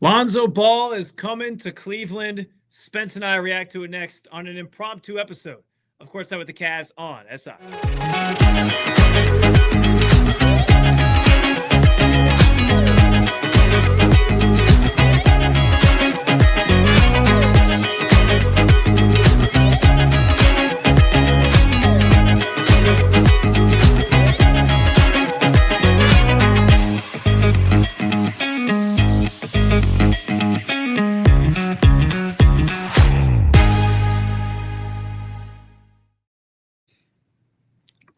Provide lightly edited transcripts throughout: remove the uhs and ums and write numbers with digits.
Lonzo Ball is coming to Cleveland. Spence and I react to it next on an impromptu episode of Courtside with the Cavs on SI.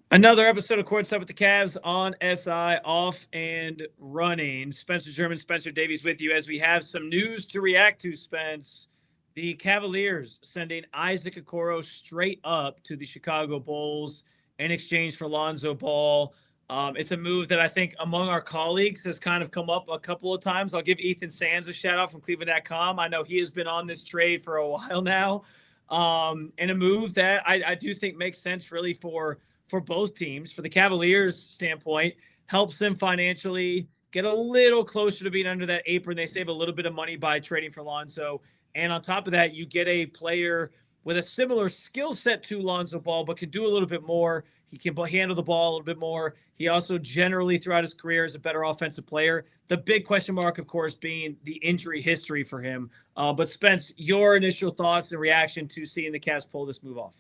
Another episode of Courtside with the Cavs on SI, off and running. German, Spencer Davies with you as we have some news to react to, Spence. The Cavaliers sending Isaac Okoro straight up to the Chicago Bulls in exchange for Lonzo Ball. It's a move that I think among our colleagues has kind of come up a couple of times. I'll give Ethan Sands a shout out from Cleveland.com. I know he has been on this trade for a while now. And a move that I do think makes sense really for both teams. For the Cavaliers standpoint, helps them financially get a little closer to being under that apron. They save a little bit of money by trading for Lonzo. And on top of that, you get a player with a similar skill set to Lonzo Ball, but can do a little bit more. He can handle the ball a little bit more. He also generally throughout his career is a better offensive player. The big question mark, of course, being the injury history for him. But Spence, your initial thoughts and reaction to seeing the Cavs pull this move off?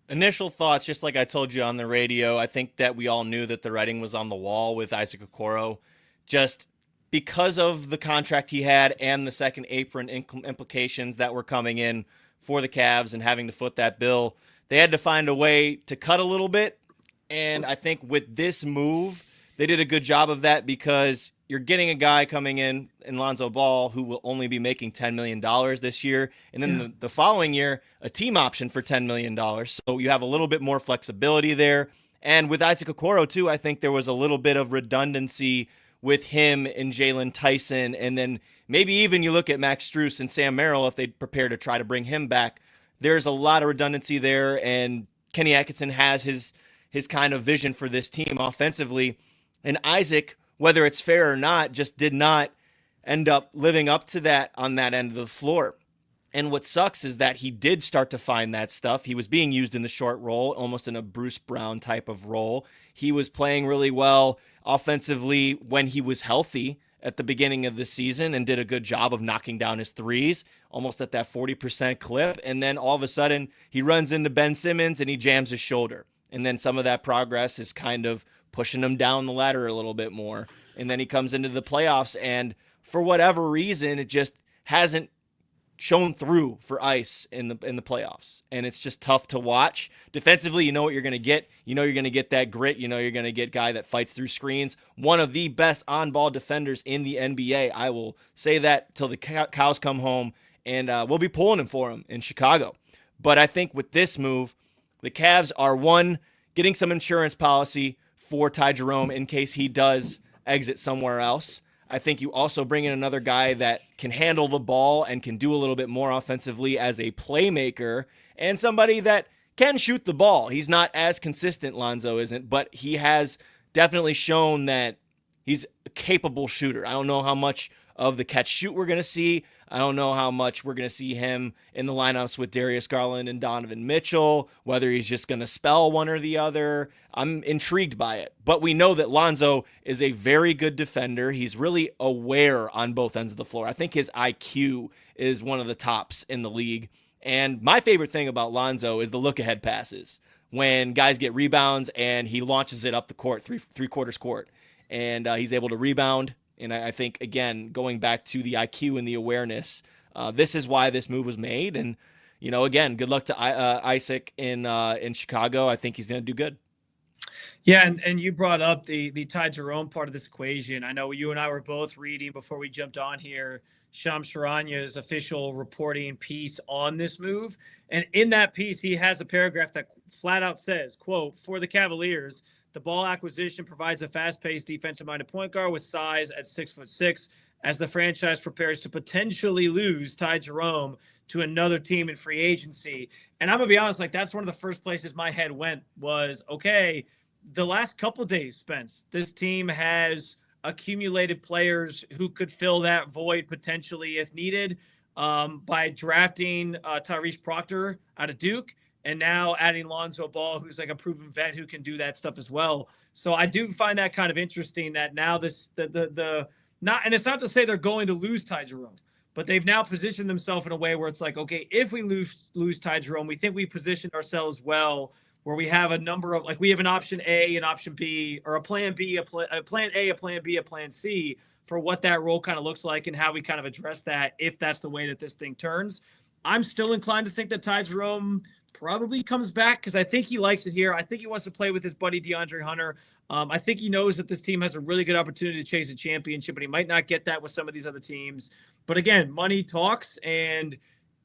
Initial thoughts, just like I told you on the radio, I think that we all knew that the writing was on the wall with Isaac Okoro, just because of the contract he had and the second apron implications that were coming in for the Cavs and having to foot that bill. They had to find a way to cut a little bit, and I think with this move, they did a good job of that because you're getting a guy coming in Lonzo Ball who will only be making $10 million this year. And then the following year, a team option for $10 million. So you have a little bit more flexibility there. And with Isaac Okoro, too, I think there was a little bit of redundancy with him and Jalen Tyson. And then maybe even you look at Max Strus and Sam Merrill, if they prepare to try to bring him back. There's a lot of redundancy there. And Kenny Atkinson has his kind of vision for this team offensively. And Isaac, whether it's fair or not, just did not end up living up to that on that end of the floor. And what sucks is that he did start to find that stuff. He was being used in the short role, almost in a Bruce Brown type of role. He was playing really well offensively when he was healthy at the beginning of the season and did a good job of knocking down his threes, almost at that 40% clip. And then all of a sudden, he runs into Ben Simmons and he jams his shoulder. And then some of that progress is kind of pushing him down the ladder a little bit more. And then he comes into the playoffs, and for whatever reason, it just hasn't shown through for Ice in the playoffs. And it's just tough to watch. Defensively, you know what you're going to get. You know you're going to get that grit. You know you're going to get a guy that fights through screens. One of the best on-ball defenders in the NBA. I will say that till the cows come home, and we'll be pulling him for him in Chicago. But I think with this move, the Cavs are, one, getting some insurance policy for Ty Jerome in case he does exit somewhere else. I think you also bring in another guy that can handle the ball and can do a little bit more offensively as a playmaker, and somebody that can shoot the ball. He's not as consistent, Lonzo isn't, but he has definitely shown that he's a capable shooter. I don't know how much of the catch shoot we're going to see. I don't know how much we're going to see him in the lineups with Darius Garland and Donovan Mitchell, whether he's just going to spell one or the other. I'm intrigued by it. But we know that Lonzo is a very good defender. He's really aware on both ends of the floor. I think his IQ is one of the tops in the league. And my favorite thing about Lonzo is the look-ahead passes. When guys get rebounds and he launches it up the court, three-quarters court, and he's able to rebound. And I think, again, going back to the IQ and the awareness, this is why this move was made. And, you know, again, good luck to Isaac in Chicago. I think he's going to do good. Yeah, and you brought up the Ty Jerome part of this equation. I know you and I were both reading before we jumped on here Shams Charanya's official reporting piece on this move. And in that piece, he has a paragraph that flat out says, quote, "For the Cavaliers, the Ball acquisition provides a fast-paced defensive-minded point guard with size at 6'6", as the franchise prepares to potentially lose Ty Jerome to another team in free agency." And I'm going to be honest, like, that's one of the first places my head went was, okay, the last couple days, Spence, this team has accumulated players who could fill that void potentially if needed by drafting Tyrese Proctor out of Duke and now adding Lonzo Ball, who's like a proven vet who can do that stuff as well. So I do find that kind of interesting that now not, and it's not to say they're going to lose Ty Jerome, but they've now positioned themselves in a way where it's like, okay, if we lose Ty Jerome, we think we positioned ourselves well, where we have a number of, like, we have an option A, an option B, or a plan B, a plan A, a plan B, a plan C for what that role kind of looks like and how we kind of address that if that's the way that this thing turns. I'm still inclined to think that Ty Jerome probably comes back because I think he likes it here. I think he wants to play with his buddy DeAndre Hunter. I think he knows that this team has a really good opportunity to chase a championship, but he might not get that with some of these other teams. But again, money talks, and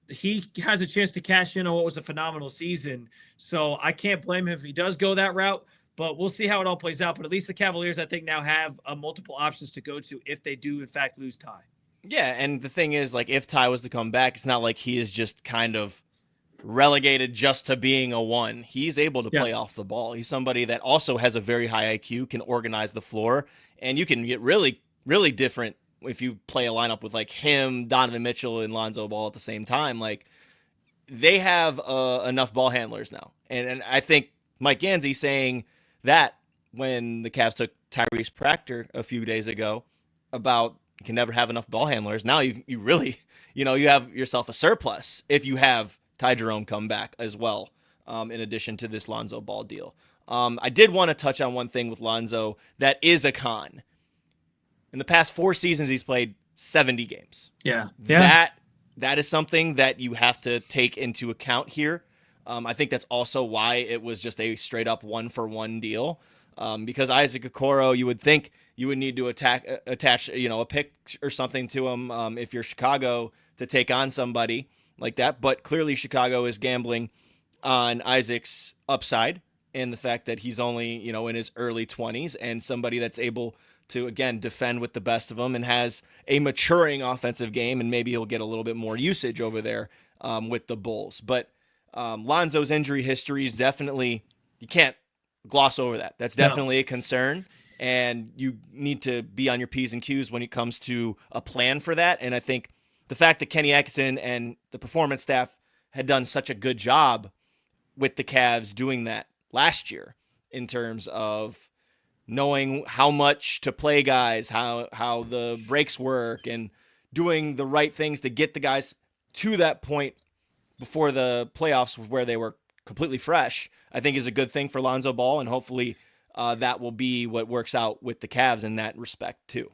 he has a chance to cash in on what was a phenomenal season. So I can't blame him if he does go that route, but we'll see how it all plays out. But at least the Cavaliers, I think, now have multiple options to go to if they do, in fact, lose Ty. Yeah, and the thing is, like, if Ty was to come back, it's not like he is just kind of relegated just to being a one. He's able to play off the ball. He's somebody that also has a very high IQ, can organize the floor, and you can get really, really different if you play a lineup with like him, Donovan Mitchell, and Lonzo Ball at the same time. Like, they have enough ball handlers now, and I think Mike Gansey saying that when the Cavs took Tyrese Proctor a few days ago about you can never have enough ball handlers. Now you really, you have yourself a surplus if you have Ty Jerome come back as well, in addition to this Lonzo Ball deal. I did want to touch on one thing with Lonzo that is a con. In the past 4 seasons, he's played 70 games. Yeah. That is something that you have to take into account here. I think that's also why it was just a straight-up one-for-one deal. Because Isaac Okoro, you would think you would need to attach a pick or something to him if you're Chicago to take on somebody like that. But clearly Chicago is gambling on Isaac's upside and the fact that he's only, in his early 20s and somebody that's able to, again, defend with the best of them and has a maturing offensive game, and maybe he'll get a little bit more usage over there with the Bulls. But Lonzo's injury history is definitely, you can't gloss over that. That's definitely a concern, and you need to be on your P's and Q's when it comes to a plan for that. And I think the fact that Kenny Atkinson and the performance staff had done such a good job with the Cavs doing that last year in terms of knowing how much to play guys, how the breaks work, and doing the right things to get the guys to that point before the playoffs where they were completely fresh, I think is a good thing for Lonzo Ball, and hopefully that will be what works out with the Cavs in that respect too.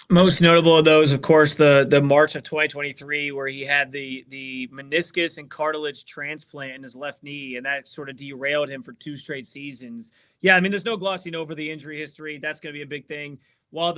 Most notable of those, of course, the March of 2023, where he had the meniscus and cartilage transplant in his left knee, and that sort of derailed him for 2 straight seasons. Yeah, I mean, there's no glossing over the injury history. That's going to be a big thing. While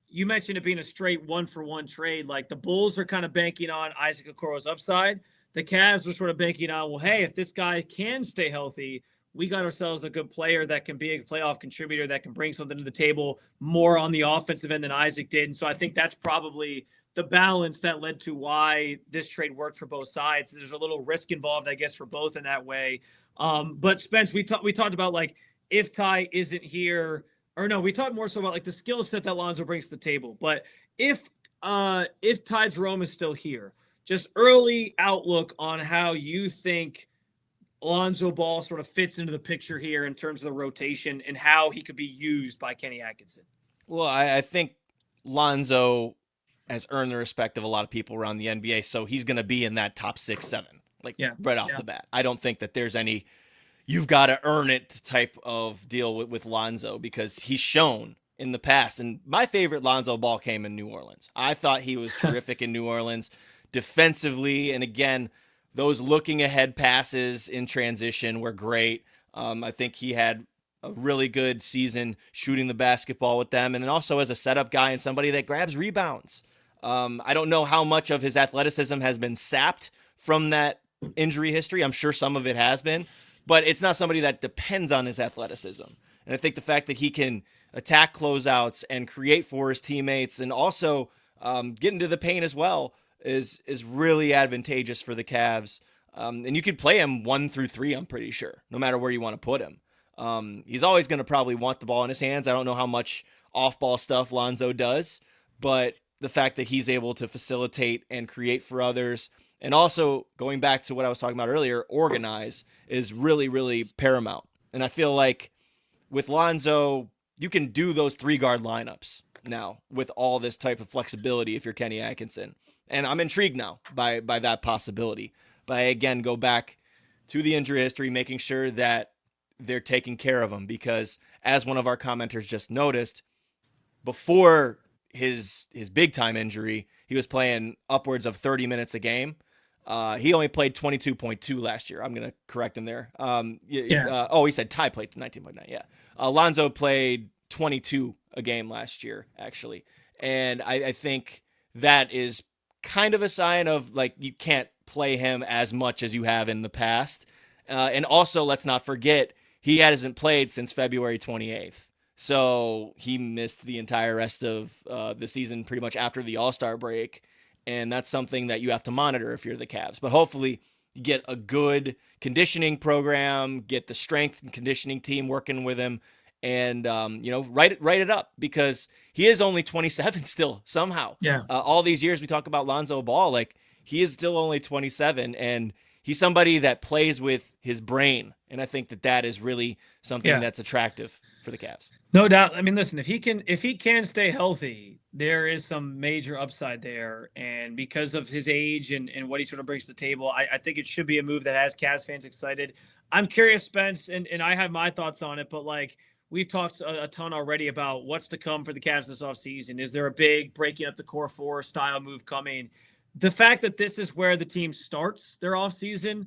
you mentioned it being a straight one-for-one trade, like the Bulls are kind of banking on Isaac Okoro's upside. The Cavs are sort of banking on, well, hey, if this guy can stay healthy, we got ourselves a good player that can be a playoff contributor, that can bring something to the table more on the offensive end than Isaac did. And so I think that's probably the balance that led to why this trade worked for both sides. There's a little risk involved, I guess, for both in that way. But Spence, we talked about, like, if Ty isn't here, or no, we talked more so about like the skill set that Lonzo brings to the table. But if Ty Jerome is still here, just early outlook on how you think Lonzo Ball sort of fits into the picture here in terms of the rotation and how he could be used by Kenny Atkinson. Well, I think Lonzo has earned the respect of a lot of people around the NBA, so he's going to be in that top 6, 7, right off the bat. I don't think that there's any you've got to earn it type of deal with Lonzo, because he's shown in the past. And my favorite Lonzo Ball came in New Orleans. I thought he was terrific in New Orleans defensively, and again, those looking ahead passes in transition were great. I think he had a really good season shooting the basketball with them, and then also as a setup guy and somebody that grabs rebounds. I don't know how much of his athleticism has been sapped from that injury history. I'm sure some of it has been, but it's not somebody that depends on his athleticism. And I think the fact that he can attack closeouts and create for his teammates and also get into the paint as well is really advantageous for the Cavs. And you could play him 1 through 3, I'm pretty sure, no matter where you want to put him. He's always going to probably want the ball in his hands. I don't know how much off-ball stuff Lonzo does, but the fact that he's able to facilitate and create for others, and also going back to what I was talking about earlier, organize, is really, really paramount. And I feel like with Lonzo, you can do those 3-guard lineups now with all this type of flexibility if you're Kenny Atkinson. And I'm intrigued now by that possibility. But I, again, go back to the injury history, making sure that they're taking care of him, because as one of our commenters just noticed, before his big time injury, he was playing upwards of 30 minutes a game. He only played 22.2 last year. I'm going to correct him there. He said Ty played 19.9. Yeah. Lonzo played 22 a game last year, actually. And I think that is kind of a sign of, like, you can't play him as much as you have in the past. And also, let's not forget, he hasn't played since February 28th. So he missed the entire rest of the season pretty much after the All-Star break. And that's something that you have to monitor if you're the Cavs. But hopefully you get a good conditioning program, get the strength and conditioning team working with him, and write it up, because he is only 27 still somehow. Yeah. All these years we talk about Lonzo Ball, like, he is still only 27, and he's somebody that plays with his brain. And I think that is really something that's attractive for the Cavs. No doubt. I mean, listen, if he can stay healthy, there is some major upside there. And because of his age and what he sort of brings to the table, I think it should be a move that has Cavs fans excited. I'm curious, Spence, and I have my thoughts on it, but, like, we've talked a ton already about what's to come for the Cavs this offseason. Is there a big breaking up the core 4 style move coming? The fact that this is where the team starts their offseason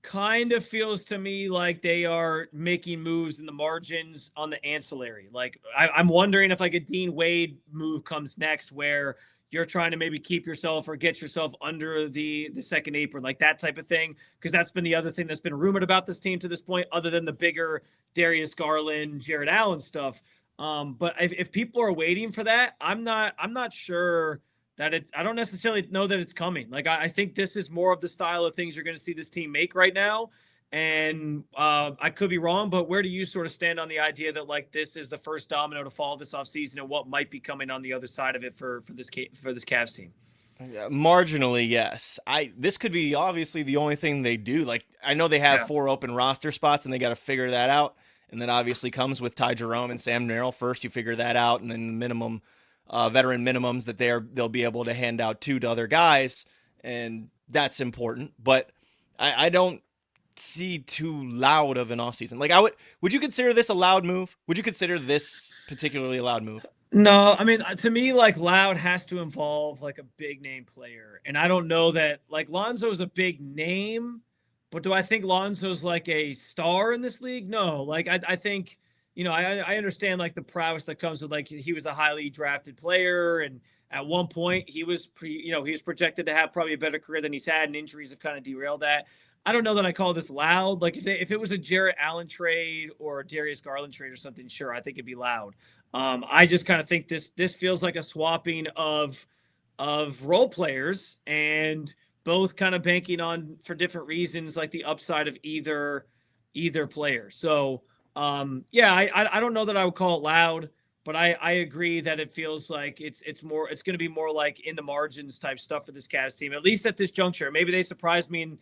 kind of feels to me like they are making moves in the margins on the ancillary. Like, I'm wondering if, like, a Dean Wade move comes next, where you're trying to maybe keep yourself or get yourself under the second apron, like that type of thing. Because that's been the other thing that's been rumored about this team to this point, other than the bigger Darius Garland, Jared Allen stuff. But if people are waiting for that, I'm not sure that I don't necessarily know that it's coming. Like, I think this is more of the style of things you're going to see this team make right now. And I could be wrong, but where do you sort of stand on the idea that, like, this is the first domino to fall this offseason, and what might be coming on the other side of it for this Cavs team? Marginally, yes. This could be obviously the only thing they do. Like, I know they have 4 open roster spots, and they got to figure that out. And then obviously comes with Ty Jerome and Sam Merrill. First, you figure that out, and then the minimum veteran minimums that they'll be able to hand out to other guys, and that's important. But I don't see too loud of an offseason. Like, would you consider this a loud move? Would you consider this particularly a loud move? No, I mean, to me, like, loud has to involve, like, a big name player. And I don't know that, like, Lonzo's a big name, but do I think Lonzo's like a star in this league? No. Like, I think, I understand, like, the prowess that comes with, like, he was a highly drafted player, and at one point he was he was projected to have probably a better career than he's had, and injuries have kind of derailed that. I don't know that I call this loud. Like, if it was a Jarrett Allen trade or a Darius Garland trade or something, sure, I think it'd be loud. I just kind of think this feels like a swapping of role players, and both kind of banking on, for different reasons, like the upside of either player. So I don't know that I would call it loud, but I agree that it feels like it's going to be more like in the margins type stuff for this Cavs team, at least at this juncture. Maybe they surprise me and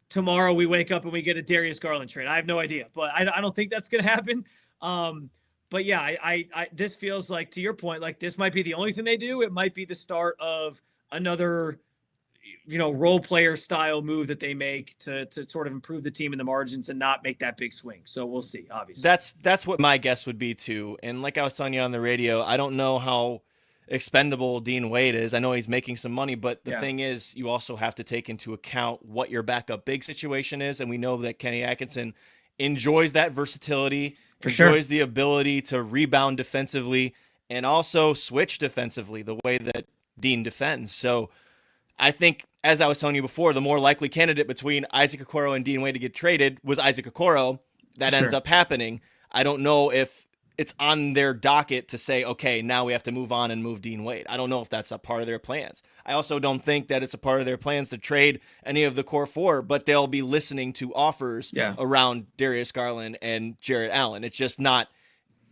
tomorrow we wake up and we get a Darius Garland trade. I have no idea, but I don't think that's going to happen. But yeah, I this feels like, to your point, like, this might be the only thing they do. It might be the start of another, role player style move that they make to sort of improve the team in the margins and not make that big swing. So we'll see, obviously. That's what my guess would be too. And like I was telling you on the radio, I don't know how expendable Dean Wade is. I know he's making some money, but the thing is, you also have to take into account what your backup big situation is. And we know that Kenny Atkinson enjoys that versatility, enjoys the ability to rebound defensively and also switch defensively the way that Dean defends. So I think, as I was telling you before, the more likely candidate between Isaac Okoro and Dean Wade to get traded was Isaac Okoro. That ends up happening. I don't know if it's on their docket to say, okay, now we have to move on and move Dean Wade. I don't know if that's a part of their plans. I also don't think that it's a part of their plans to trade any of the core four, but they'll be listening to offers around Darius Garland and Jarrett Allen. It's just not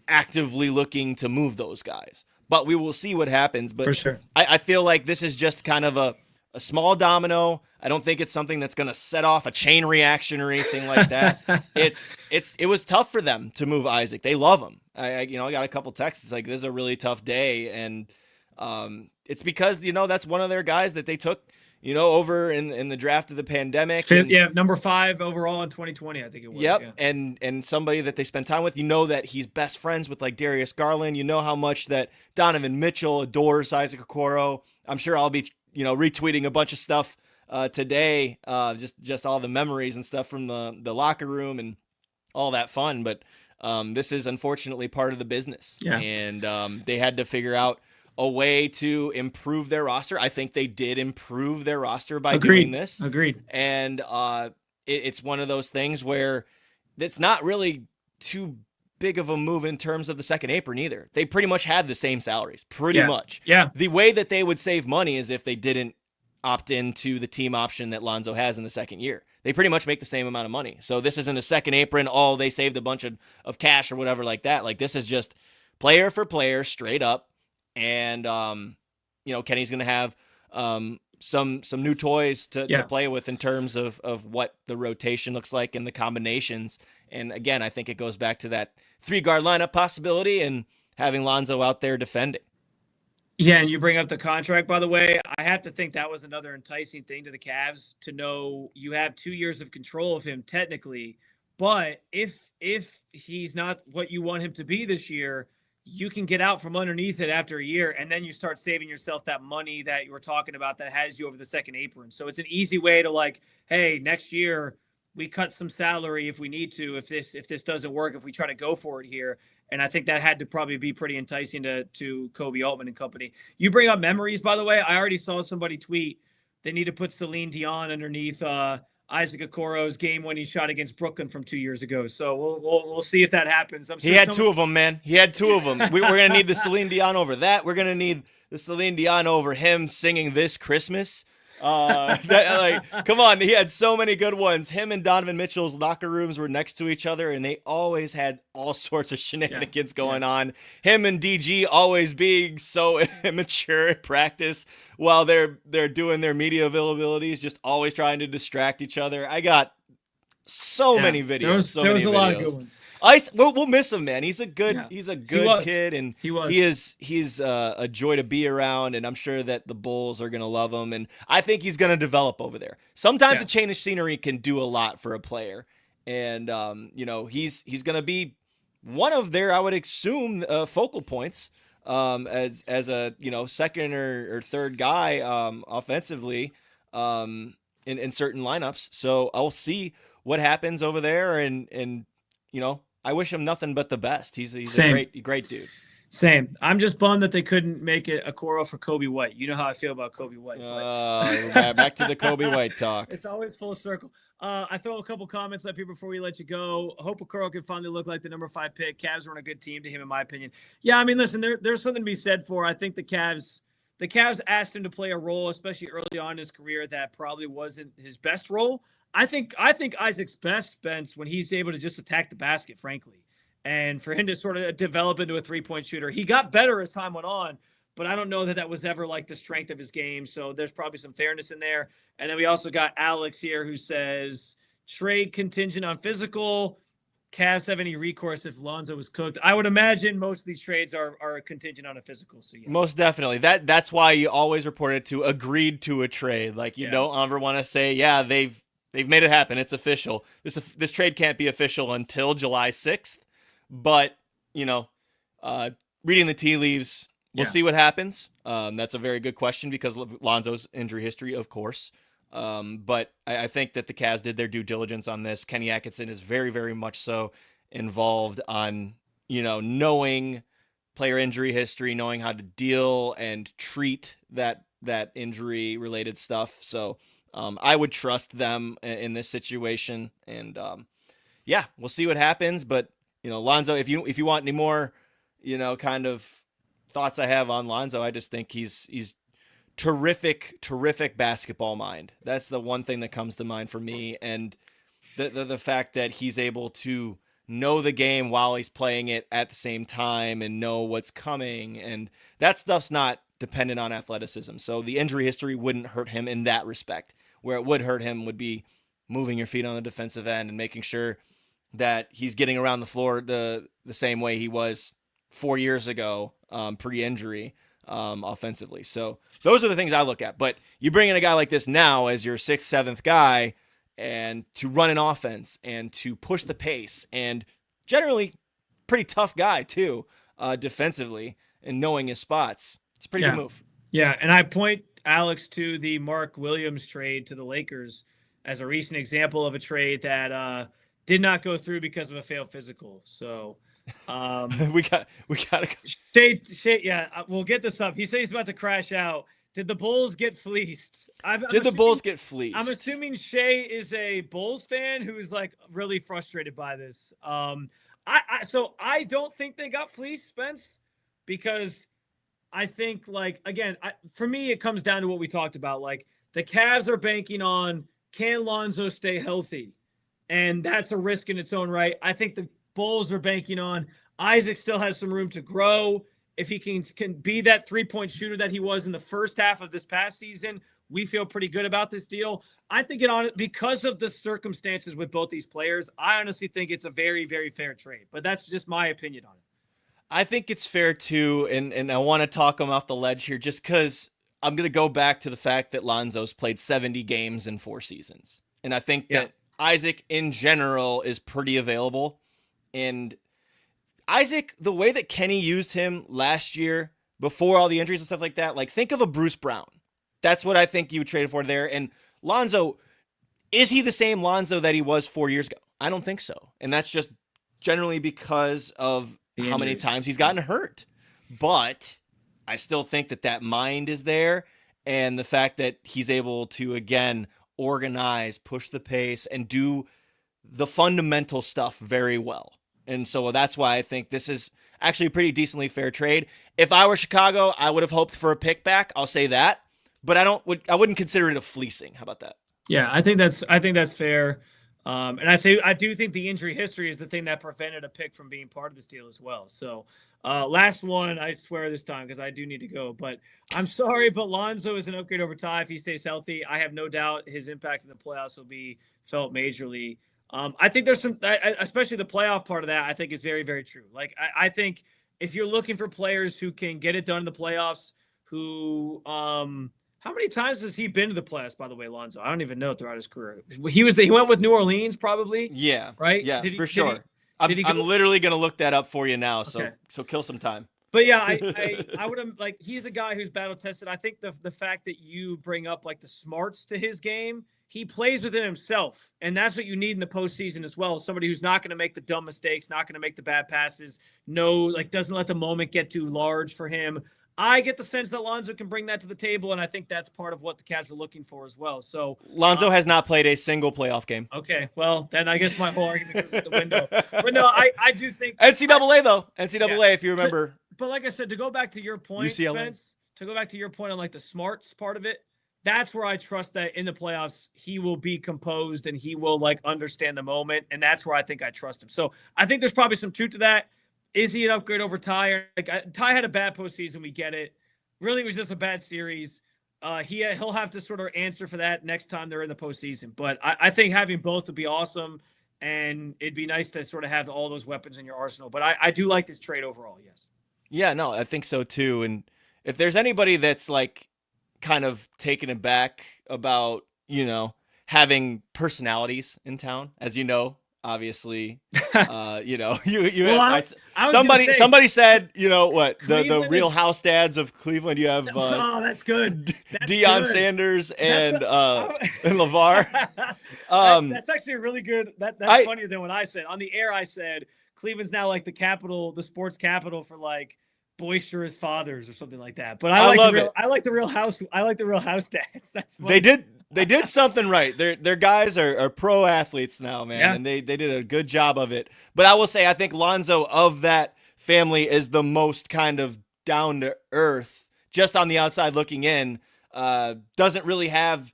actively looking to move those guys. But we will see what happens. But for sure, I feel like this is just kind of a small domino. I don't think it's something that's going to set off a chain reaction or anything like that. It was tough for them to move Isaac. They love him. I got a couple texts like, this is a really tough day, and it's because that's one of their guys that they took over in the draft of the pandemic. Number 5 overall in 2020, I think it was. Yep, yeah. And somebody that they spent time with. That he's best friends with like Darius Garland. How much that Donovan Mitchell adores Isaac Okoro. I'm sure I'll be retweeting a bunch of stuff today, just all the memories and stuff from the locker room and all that fun. But this is unfortunately part of the business, and they had to figure out a way to improve their roster. I think they did improve their roster by doing this. Agreed. And it's one of those things where it's not really too big of a move in terms of the second apron either. They pretty much had the same salaries, pretty much. Yeah. The way that they would save money is if they didn't opt into the team option that Lonzo has in the second year. They pretty much make the same amount of money. So this isn't a second apron, they saved a bunch of cash or whatever like that. Like, this is just player for player, straight up. And, Kenny's going to have some new toys to play with in terms of what the rotation looks like and the combinations. And again, I think it goes back to that 3-guard lineup possibility and having Lonzo out there defending. Yeah, and you bring up the contract, by the way. I have to think that was another enticing thing to the Cavs, to know you have 2 years of control of him technically, but if he's not what you want him to be this year, you can get out from underneath it after a year, and then you start saving yourself that money that you were talking about that has you over the second apron. So it's an easy way to, like, hey, next year we cut some salary if we need to, if this doesn't work, if we try to go for it here. And I think that had to probably be pretty enticing to Kobe Altman and company. You bring up memories, by the way. I already saw somebody tweet they need to put Celine Dion underneath Isaac Okoro's game-winning shot against Brooklyn from 2 years ago. So we'll see if that happens. I'm sure he had 2 of them, man. He had 2 of them. We're going to need the Celine Dion over that. We're going to need the Celine Dion over him singing This Christmas. Come on. He had so many good ones. Him and Donovan Mitchell's locker rooms were next to each other, and they always had all sorts of shenanigans going on. Him and DG always being so immature at practice while they're doing their media availabilities, just always trying to distract each other. I got so many videos. There was a lot of good ones. We'll miss him, man. He's a good kid, and he's a joy to be around. And I'm sure that the Bulls are gonna love him, and I think he's gonna develop over there. Sometimes a change of scenery can do a lot for a player, and he's gonna be one of their, I would assume, focal points as a second or third guy offensively in certain lineups. So I'll see what happens over there, and I wish him nothing but the best. He's a great dude. Same. I'm just bummed that they couldn't make it Okoro for Kobe White. You know how I feel about Kobe White. Back to the Kobe White talk. It's always full circle. I throw a couple comments up here before we let you go. I hope Okoro can finally look like the number 5 pick. Cavs run a good team to him, in my opinion. Yeah, I mean, listen, there's something to be said for, I think the Cavs asked him to play a role, especially early on in his career, that probably wasn't his best role. I think Isaac's best, Spence, when he's able to just attack the basket, frankly. And for him to sort of develop into a 3-point shooter, he got better as time went on, but I don't know that was ever like the strength of his game. So there's probably some fairness in there. And then we also got Alex here who says, trade contingent on physical. Cavs have any recourse if Lonzo was cooked? I would imagine most of these trades are contingent on a physical. So yes. Most definitely. That's why you always report it to agreed to a trade. Like, you don't ever want to say, yeah, they've made it happen. It's official. This trade can't be official until July 6th. But, reading the tea leaves, we'll see what happens. That's a very good question because of Lonzo's injury history, of course. But I think that the Cavs did their due diligence on this. Kenny Atkinson is very, very much so involved on, knowing player injury history, knowing how to deal and treat that injury-related stuff. So I would trust them in this situation. And, we'll see what happens. But Lonzo, if you want any more, kind of thoughts I have on Lonzo, I just think he's terrific basketball mind. That's the one thing that comes to mind for me. And the fact that he's able to know the game while he's playing it at the same time and know what's coming. And that stuff's not dependent on athleticism. So the injury history wouldn't hurt him in that respect. Where it would hurt him would be moving your feet on the defensive end and making sure that he's getting around the floor the same way he was 4 years ago, pre-injury, offensively. So those are the things I look at. But you bring in a guy like this now as your 6th, 7th guy, and to run an offense and to push the pace, and generally pretty tough guy too, defensively, and knowing his spots. It's a pretty good move. Yeah, and I point Alex to the Mark Williams trade to the Lakers as a recent example of a trade that did not go through because of a failed physical. So we got Shay, yeah, we'll get this up. He said he's about to crash out. Did the Bulls get fleeced? Did the Bulls get fleeced? I'm assuming Shay is a Bulls fan who's like really frustrated by this. So I don't think they got fleeced, Spence, because I think, like, again, for me, it comes down to what we talked about. Like, the Cavs are banking on, can Lonzo stay healthy? And that's a risk in its own right. I think the Bulls are banking on Isaac still has some room to grow. If he can be that three-point shooter that he was in the first half of this past season, we feel pretty good about this deal. I think because of the circumstances with both these players, I honestly think it's a very, very fair trade. But that's just my opinion on it. I think it's fair too, and I want to talk him off the ledge here just because I'm going to go back to the fact that Lonzo's played 70 games in 4 seasons. And I think that Isaac in general is pretty available. And Isaac, the way that Kenny used him last year before all the injuries and stuff like that, like, think of a Bruce Brown. That's what I think you would trade for there. And Lonzo, is he the same Lonzo that he was 4 years ago? I don't think so. And that's just generally because of how many times he's gotten hurt. But I still think that mind is there. And the fact that he's able to, again, organize, push the pace, and do the fundamental stuff very well. And so that's why I think this is actually a pretty decently fair trade. If I were Chicago, I would have hoped for a pick back. I'll say that. But I wouldn't consider it a fleecing. How about that? Yeah, I think that's fair. And I do think the injury history is the thing that prevented a pick from being part of this deal as well. So last one, I swear this time, because I do need to go. But I'm sorry, but Lonzo is an upgrade over Ty if he stays healthy. I have no doubt his impact in the playoffs will be felt majorly. I think there's some, especially the playoff part of that, I think is very, very true. Like, I think if you're looking for players who can get it done in the playoffs, who how many times has he been to the playoffs, by the way, Lonzo? I don't even know throughout his career. He went with New Orleans, probably. Yeah. Right? Yeah, for sure. I'm literally going to look that up for you now, okay. So kill some time. But yeah, I would have, like, he's a guy who's battle tested. I think the fact that you bring up, like, the smarts to his game, he plays within himself, and that's what you need in the postseason as well. Somebody who's not going to make the dumb mistakes, not going to make the bad passes, doesn't let the moment get too large for him. I get the sense that Lonzo can bring that to the table, and I think that's part of what the Cavs are looking for as well. So Lonzo has not played a single playoff game. Okay, well, then I guess my whole argument goes out the window. But no, I do think NCAA though. NCAA, if you remember. But like I said, to go back to your point, UCLA. Spence, to go back to your point on, like, the smarts part of it, that's where I trust that in the playoffs he will be composed and he will, like, understand the moment, and that's where I think I trust him. So I think there's probably some truth to that. Is he an upgrade over Ty? Like, Ty had a bad postseason. We get it. Really, it was just a bad series. He'll have to sort of answer for that next time they're in the postseason. But I think having both would be awesome, and it'd be nice to sort of have all those weapons in your arsenal. But I do like this trade overall, yes. Yeah, no, I think so too. And if there's anybody that's, like, kind of taken aback about, having personalities in town, as you know, obviously, somebody said, the Real House Dads of Cleveland. You have that's good. That's Deion good. Sanders and LeVar. That's actually a really good. That's funnier than what I said on the air. I said Cleveland's now like the sports capital for, like, boisterous fathers or something like that. But I like the Real House dads. That's funny. They did something right. Their guys are pro athletes now, man, Yeah. and they did a good job of it. But I will say, I think Lonzo of that family is the most kind of down to earth, just on the outside looking in. Doesn't really have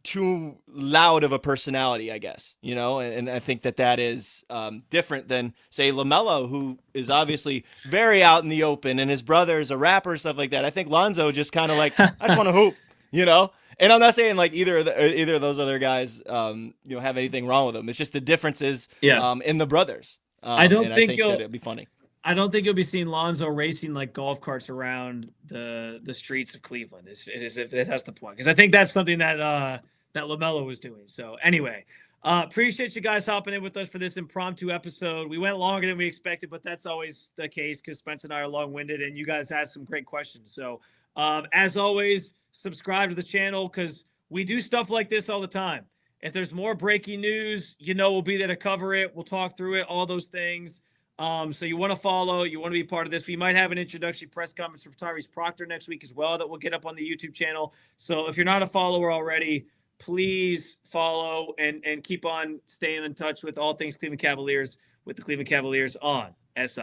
too loud of a personality, I guess, and I think that is different than, say, LaMelo, who is obviously very out in the open, and his brother is a rapper, stuff like that. I think Lonzo just kind of like, I just want to hoop, and I'm not saying like either of those other guys have anything wrong with them. It's just the differences in the brothers. I think that it'd be funny. I don't think you'll be seeing Lonzo racing like golf carts around the streets of Cleveland. That's the point, because I think that's something that LaMelo was doing. So anyway, appreciate you guys hopping in with us for this impromptu episode. We went longer than we expected, but that's always the case because Spence and I are long-winded, and you guys asked some great questions. So as always, subscribe to the channel because we do stuff like this all the time. If there's more breaking news, we'll be there to cover it. We'll talk through it, all those things. So you want to follow, you want to be part of this. We might have an introductory press conference for Tyrese Proctor next week as well that we'll get up on the YouTube channel. So if you're not a follower already, please follow and keep on staying in touch with all things Cleveland Cavaliers with the Cleveland Cavaliers on SI.